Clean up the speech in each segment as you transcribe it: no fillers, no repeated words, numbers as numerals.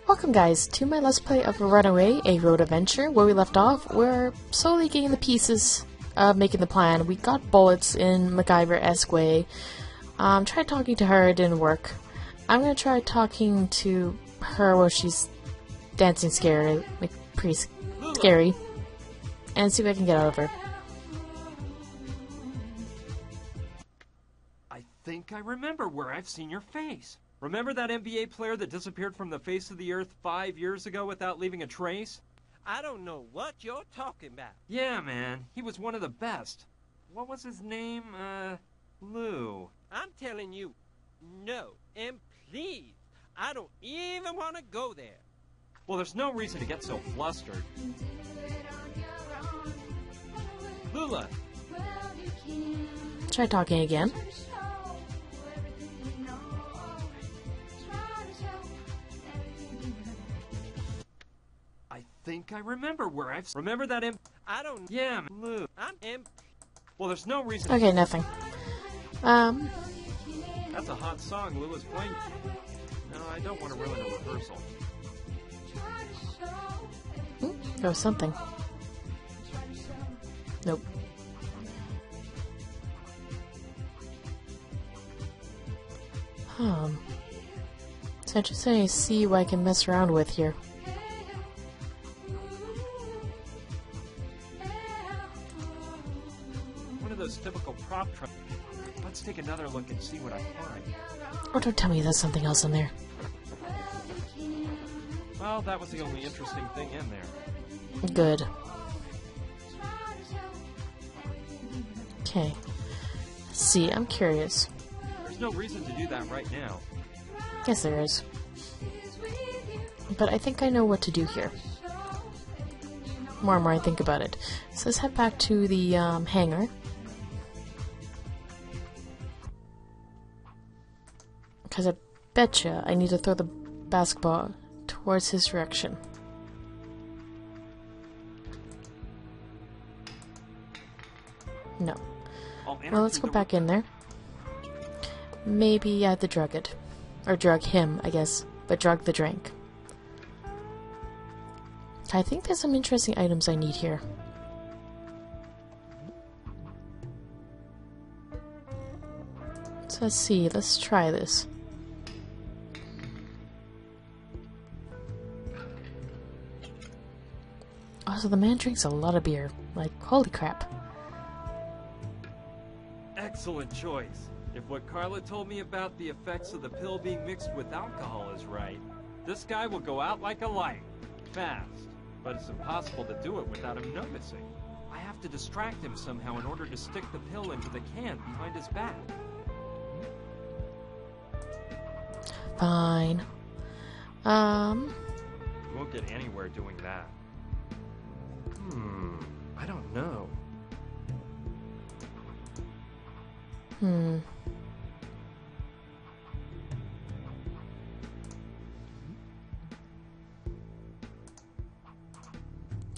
Welcome guys to my Let's Play of Runaway, a road adventure. Where we left off, we're slowly getting the pieces of making the plan. We got bullets in MacGyver-esque way. Tried talking to her, it didn't work. I'm gonna try talking to her while she's dancing scary, like pretty scary, and see if I can get out of her. I think I remember where I've seen your face. Remember that NBA player that disappeared from the face of the earth 5 years ago without leaving a trace? I don't know what you're talking about. Yeah, man. He was one of the best. What was his name? Lou. I'm telling you, no. And please, I don't even want to go there. Well, there's no reason to get so flustered. Lula! Try talking again. I think I remember where I've... Remember that I don't... Yeah, Lou. Well, there's no reason... Okay, nothing. That's a hot song Lula's playing. No, I don't want to ruin a rehearsal. There was something. Nope. So I just say see what I can mess around with here. One of those typical prop trucks. Let's take another look and see what I find. Oh, don't tell me there's something else in there. Well, that was the only interesting thing in there. Good. Okay. Let's see, I'm curious. There's no reason to do that right now. Yes, there is. But I think I know what to do here. More and more I think about it. So let's head back to the hangar. Because I betcha I need to throw the basketball towards his direction. No. Well, let's go back in there. Maybe I have to drug it. Or drug him, I guess. But drug the drink. I think there's some interesting items I need here. So let's see, let's try this. Oh, so the man drinks a lot of beer. Like, holy crap. Excellent choice. If what Carla told me about the effects of the pill being mixed with alcohol is right, this guy will go out like a light. Fast. But it's impossible to do it without him noticing. I have to distract him somehow in order to stick the pill into the can behind his back. Fine. You won't get anywhere doing that. I don't know.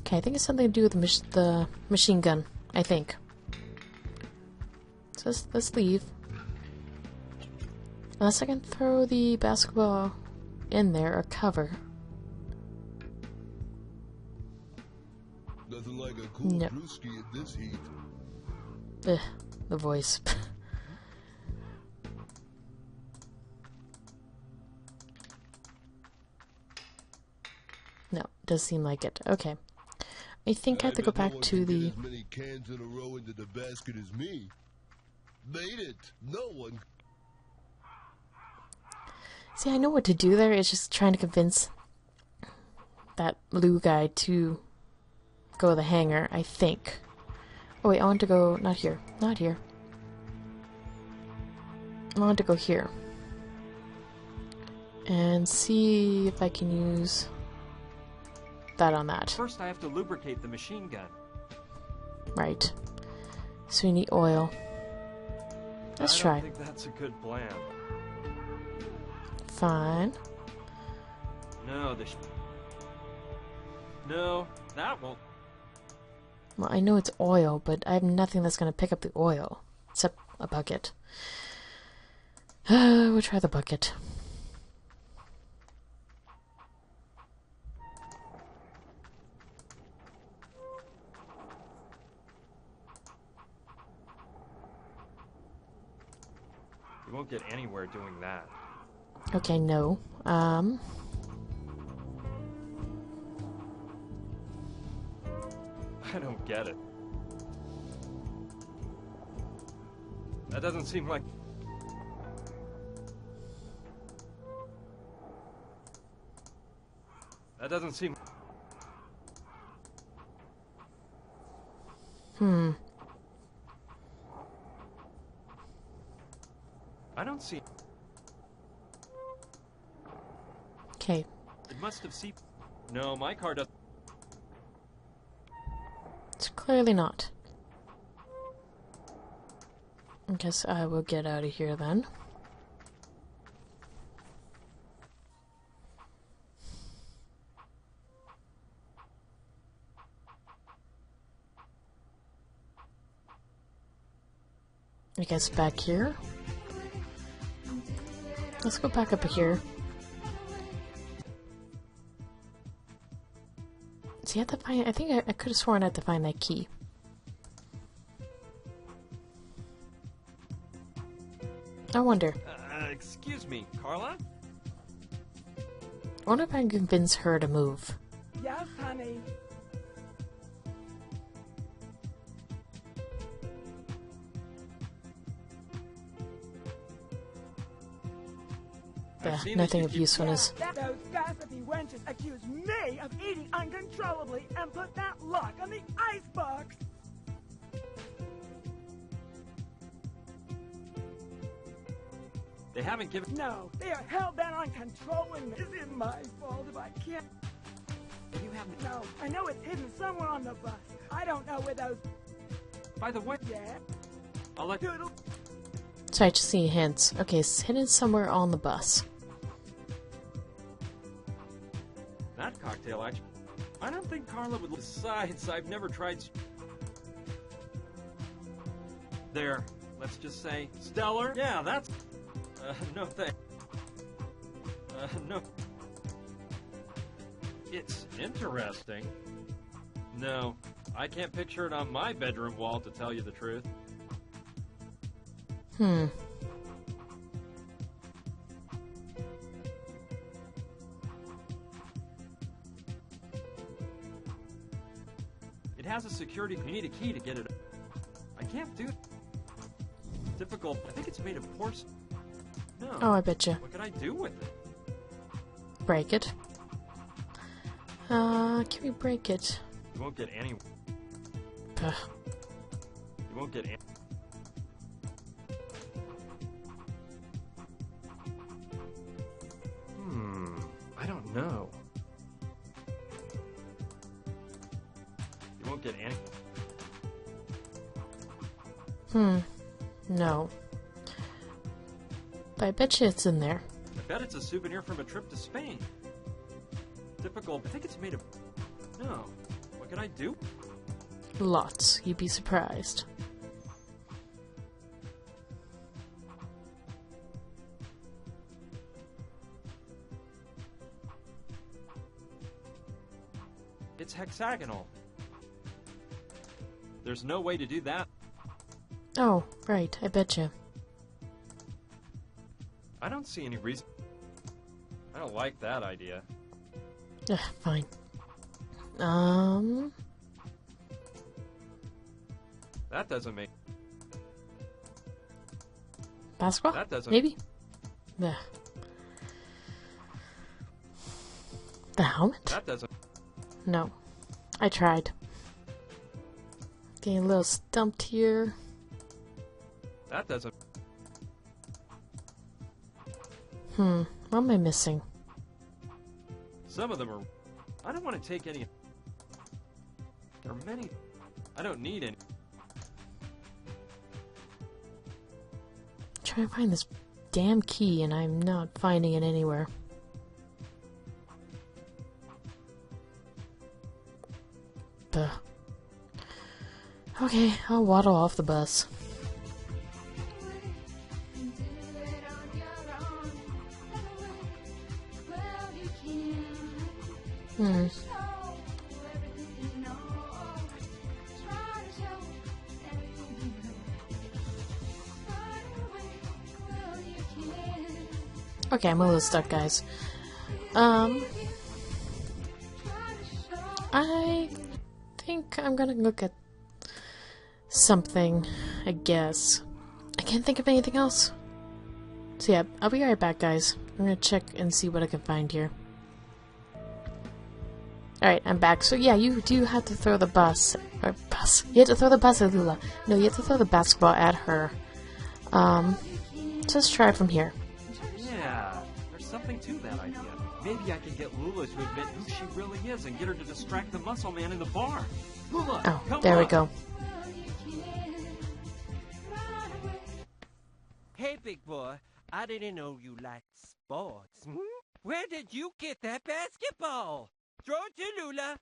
Okay, I think it's something to do with the machine gun, I think. So let's leave. Unless I can throw the basketball in there or cover. Nothing like a cool brewski in this heat. Ugh, the voice. No, does seem like it. Okay. I think I have to go back to the... as many cans in a row into the basket as me. Made it. No one. See, I know what to do there. It's just trying to convince that Lou guy to go to the hangar, I think. Oh wait, I want to go... not here. Not here. I want to go here. And see if I can use that on that. First I have to lubricate the machine gun. Right. So we need oil. Let's try. I don't think that's a good plan. Fine. No, No, that won't. Well, I know it's oil, but I have nothing that's going to pick up the oil. Except a bucket. We'll try the bucket. won't get anywhere doing that. Okay, no. I don't get it. That doesn't seem like... That doesn't seem... I don't see... Okay. It must have seen... No, my car doesn't... It's clearly not. I guess I will get out of here then. I guess back here. Let's go back up here. See, I have to find. I think I could have sworn I had to find that key. I wonder. Excuse me, Carla? I wonder if I can convince her to move. Yes, honey. I've seen Nothing that of you keep- usefulness. Those gossipy wenches accuse me of eating uncontrollably and put that lock on the icebox. They haven't given... No, they are hell-bent on controlling me. This isn't my fault if I can't. You haven't... No, I know it's hidden somewhere on the bus. I don't know where those... By the way, Yeah, I'll let... doodle. So I just see hints. Okay, it's hidden somewhere on the bus. That cocktail actually... I don't think Carla would... Besides, I've never tried... There. Let's just say... Stellar? Yeah, that's... no thanks. No. It's interesting. No, I can't picture it on my bedroom wall, to tell you the truth. It has a security... You need a key to get it... I can't do it. Difficult. I think it's made of porcelain. No. Oh, I bet you. What can I do with it? Break it. Can we break it? You won't get any... Ugh. You won't get any... I don't know. You won't get any... No. But I bet you it's in there. I bet it's a souvenir from a trip to Spain. Typical. I think it's made of... No. What can I do? Lots. You'd be surprised. It's hexagonal. There's no way to do that. Oh, right. I bet you. I don't see any reason... I don't like that idea. Ugh, fine. That doesn't make... Basketball? That doesn't... Maybe? Ugh. The helmet? That doesn't... No. I tried. Getting a little stumped here. That doesn't... What am I missing? Some of them are... I don't want to take any... There are many... I don't need any... I'm trying to find this damn key and I'm not finding it anywhere. Ugh. Okay, I'll waddle off the bus. Okay, I'm a little stuck, guys. I think I'm gonna look at something, I guess. I can't think of anything else. So yeah, I'll be right back, guys. I'm gonna check and see what I can find here. Alright, I'm back. So yeah, you do have to throw the bus. Or bus. You have to throw the bus at Lula. No, you have to throw the basketball at her. Let's try it from here. Yeah, there's something to that idea. Maybe I can get Lula to admit who she really is and get her to distract the muscle man in the bar. Lula, Oh, come there on. we go. Hey, big boy, I didn't know you liked sports. Hmm? Where did you get that basketball? Throw it to Lula.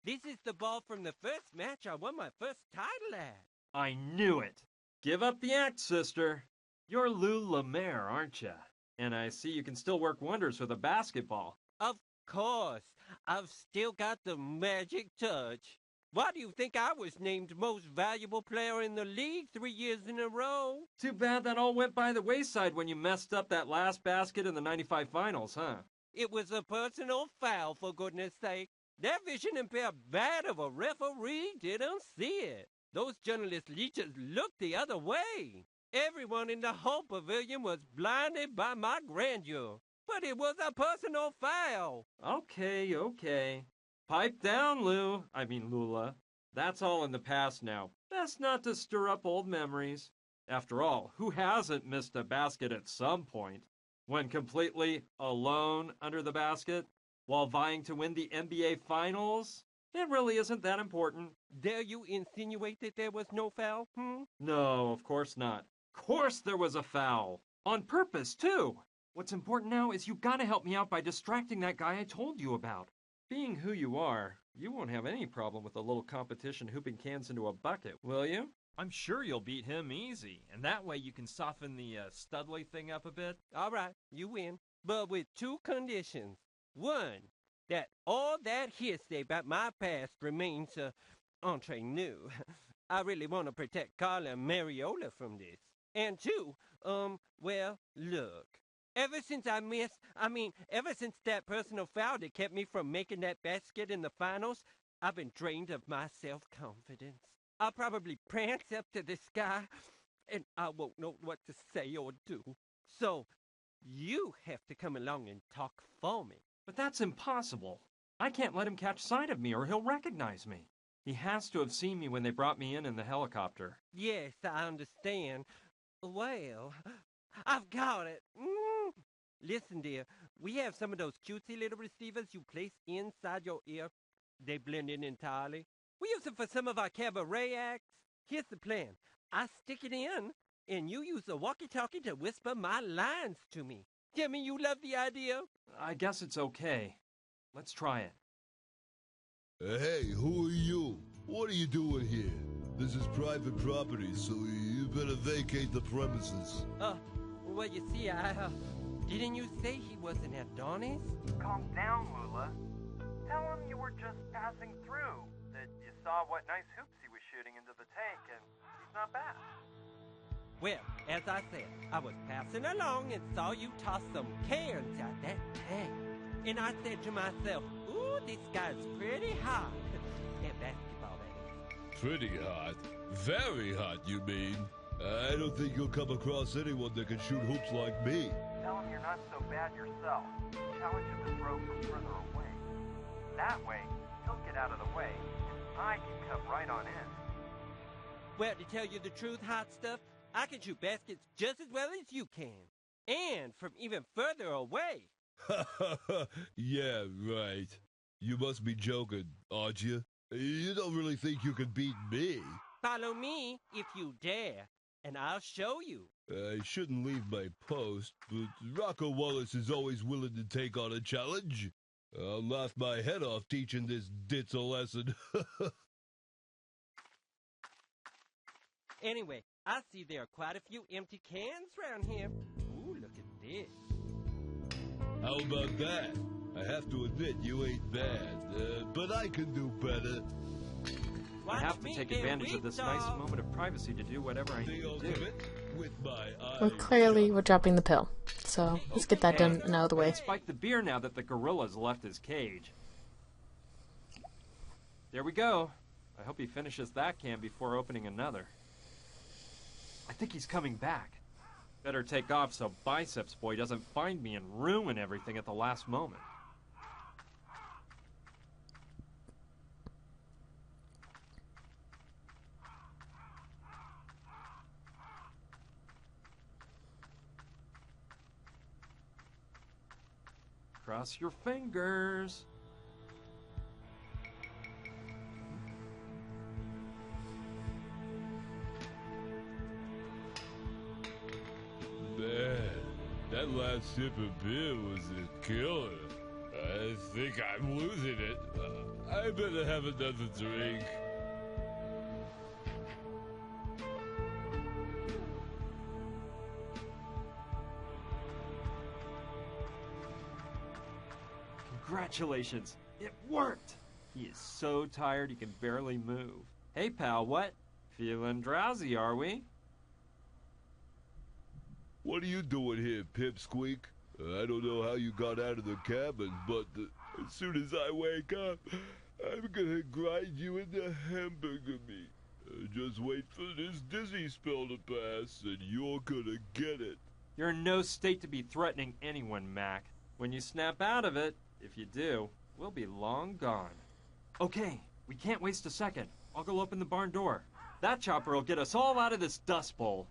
This is the ball from the first match I won my first title at. I knew it. Give up the act, sister. You're Lou Lemaire, aren't you? And I see you can still work wonders with a basketball. Of course, I've still got the magic touch. Why do you think I was named most valuable player in the league 3 years in a row? Too bad that all went by the wayside when you messed up that last basket in the 95 finals, huh? It was a personal foul, for goodness sake. That vision impaired bat of a referee didn't see it. Those journalist leeches looked the other way. Everyone in the whole pavilion was blinded by my grandeur. But it was a personal foul. Okay. Pipe down, Lula. That's all in the past now. Best not to stir up old memories. After all, who hasn't missed a basket at some point? When completely alone under the basket? While vying to win the NBA Finals? It really isn't that important. Dare you insinuate that there was no foul, No, of course not. Of course there was a foul. On purpose, too. What's important now is you gotta help me out by distracting that guy I told you about. Being who you are, you won't have any problem with a little competition hooping cans into a bucket, will you? I'm sure you'll beat him easy, and that way you can soften the Studley thing up a bit. All right, you win, but with two conditions. One, that all that hearsay about my past remains entre nous. I really want to protect Carla and Mariola from this. And two, well, look. Ever since ever since that personal foul that kept me from making that basket in the finals, I've been drained of my self-confidence. I'll probably prance up to the sky, and I won't know what to say or do. So, you have to come along and talk for me. But that's impossible. I can't let him catch sight of me or he'll recognize me. He has to have seen me when they brought me in the helicopter. Yes, I understand. Well, I've got it. Listen, dear, we have some of those cutesy little receivers you place inside your ear. They blend in entirely. We use them for some of our cabaret acts. Here's the plan. I stick it in, and you use the walkie-talkie to whisper my lines to me. Tell me you love the idea? I guess it's okay. Let's try it. Hey, who are you? What are you doing here? This is private property, so you better vacate the premises. Well, you see, didn't you say he was an Adonis? Calm down, Lula. Tell him you were just passing through, that you saw what nice hoops he was shooting into the tank, and he's not bad. Well, as I said, I was passing along and saw you toss some cans out that tank. And I said to myself, ooh, this guy's pretty hot. At basketball, that is. Pretty hot? Very hot, you mean? I don't think you'll come across anyone that can shoot hoops like me. Tell him you're not so bad yourself. Challenge him to throw from further away. That way, he'll get out of the way, and I can come right on in. Well, to tell you the truth, hot stuff, I can shoot baskets just as well as you can. And from even further away. Yeah, right. You must be joking, aren't you? You don't really think you can beat me? Follow me if you dare, and I'll show you. I shouldn't leave my post, but Rocco Wallace is always willing to take on a challenge. I'll laugh my head off teaching this ditz a lesson. Anyway, I see there are quite a few empty cans around here. Ooh, look at this. How about that? I have to admit you ain't bad, but I can do better. I have to take advantage of this nice moment of privacy to do whatever I need to do. Well, clearly we're dropping the pill. So let's get that done and out of the way. Spike the beer now that the gorilla's left his cage. There we go. I hope he finishes that can before opening another. I think he's coming back. Better take off so Biceps Boy doesn't find me and ruin everything at the last moment. Cross your fingers. Man, that last sip of beer was a killer. I think I'm losing it. I better have another drink. Congratulations, it worked! He is so tired he can barely move. Hey pal, what? Feeling drowsy, are we? What are you doing here, Pipsqueak? I don't know how you got out of the cabin, but as soon as I wake up, I'm gonna grind you into hamburger meat. Just wait for this dizzy spell to pass, and you're gonna get it. You're in no state to be threatening anyone, Mac. When you snap out of it, if you do, we'll be long gone. Okay, we can't waste a second. I'll go open the barn door. That chopper will get us all out of this dust bowl.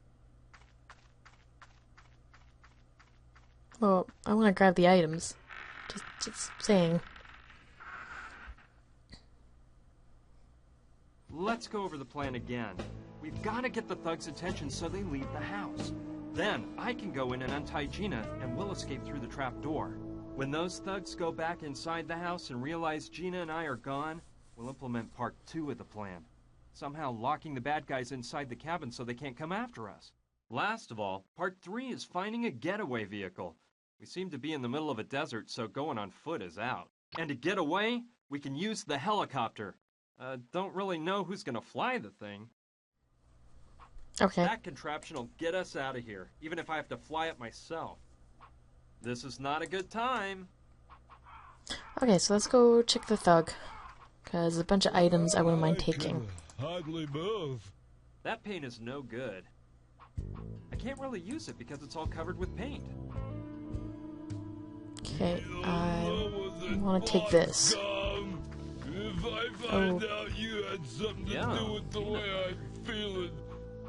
Well, I want to grab the items. Just saying. Let's go over the plan again. We've got to get the thugs' attention so they leave the house. Then I can go in and untie Gina, and we'll escape through the trap door. When those thugs go back inside the house and realize Gina and I are gone, we'll implement part 2 of the plan. Somehow locking the bad guys inside the cabin so they can't come after us. Last of all, part 3 is finding a getaway vehicle. We seem to be in the middle of a desert, so going on foot is out. And to get away, we can use the helicopter. Don't really know who's gonna fly the thing. Okay. That contraption will get us out of here, even if I have to fly it myself. This is not a good time. Okay, so let's go check the thug. Because there's a bunch of items I wouldn't mind taking. Hardly move. That paint is no good. I can't really use it because it's all covered with paint. Okay, I want to take this. If I find out you had something to do with the way I'm feeling,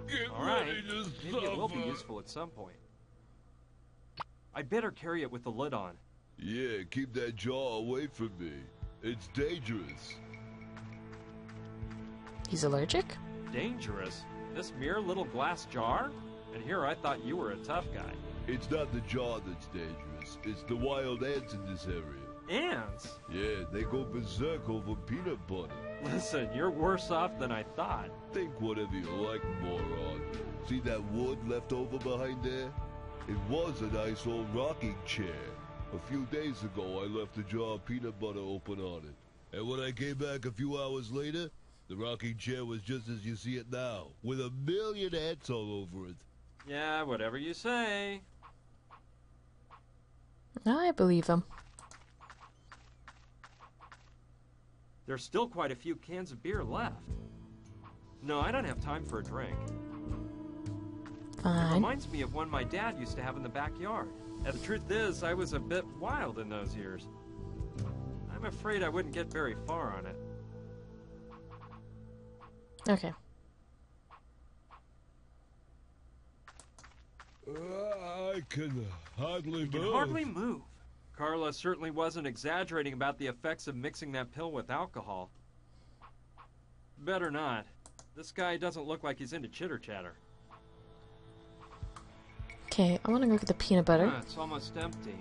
get Alright, ready to maybe it will be suffer. useful at some point. I'd better carry it with the lid on. Yeah, keep that jar away from me. It's dangerous. He's allergic? Dangerous? This mere little glass jar? And here I thought you were a tough guy. It's not the jar that's dangerous. It's the wild ants in this area. Ants? Yeah, they go berserk over peanut butter. Listen, you're worse off than I thought. Think whatever you like, moron. See that wood left over behind there? It was a nice old rocking chair. A few days ago, I left a jar of peanut butter open on it. And when I came back a few hours later, the rocking chair was just as you see it now, with a million ants all over it. Yeah, whatever you say. I believe him. There's still quite a few cans of beer left. No, I don't have time for a drink. It Fine. reminds me of one my dad used to have in the backyard. And the truth is, I was a bit wild in those years. I'm afraid I wouldn't get very far on it. Okay. I can hardly You move. can hardly move. Carla certainly wasn't exaggerating about the effects of mixing that pill with alcohol. Better not. This guy doesn't look like he's into chitter-chatter. Okay, I want to go get the peanut butter. It's almost empty.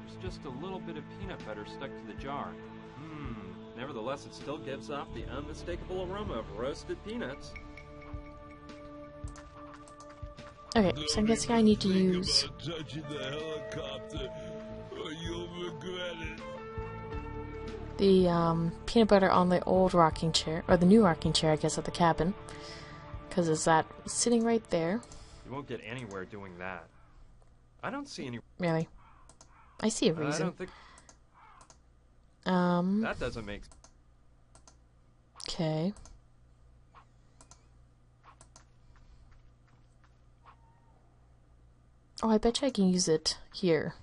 There's just a little bit of peanut butter stuck to the jar. Nevertheless, it still gives off the unmistakable aroma of roasted peanuts. Okay, so I'm guessing I need to Think use... about touching the helicopter, or you'll regret it. the peanut butter on the old rocking chair, or the new rocking chair, I guess, at the cabin. Because it's that sitting right there. You won't get anywhere doing that. I don't see any... Really? I see a I reason. don't think... That doesn't make... Okay. Oh, I bet you I can use it here.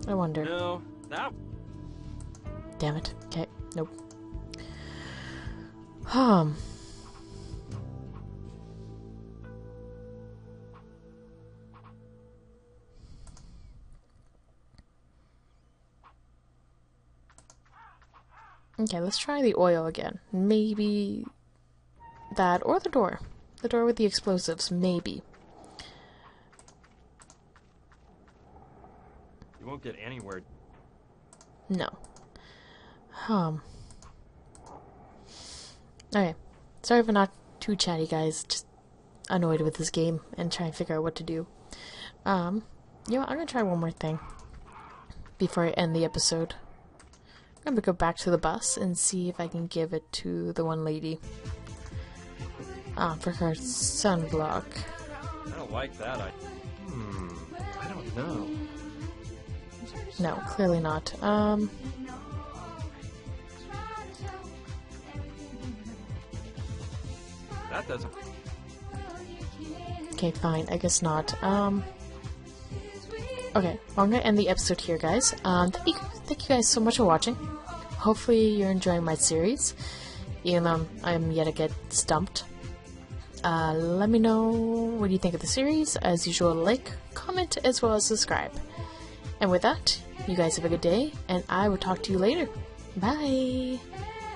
I wonder. No, that... Damn it. Okay, nope. Okay, let's try the oil again. Maybe that, or the door. The door with the explosives, maybe. You won't get anywhere. No. Okay. Sorry if I'm not too chatty, guys. Just annoyed with this game and trying to figure out what to do. You know what? I'm gonna try one more thing before I end the episode. I'm gonna go back to the bus and see if I can give it to the one lady. For her sunblock. I don't like that. I don't know. No, clearly not. That doesn't... Okay, fine. I guess not. Okay, well, I'm gonna end the episode here, guys. Thank you guys so much for watching. Hopefully you're enjoying my series, even though I'm yet to get stumped. Let me know what you think of the series. As usual, like, comment, as well as subscribe. And with that, you guys have a good day, and I will talk to you later. Bye!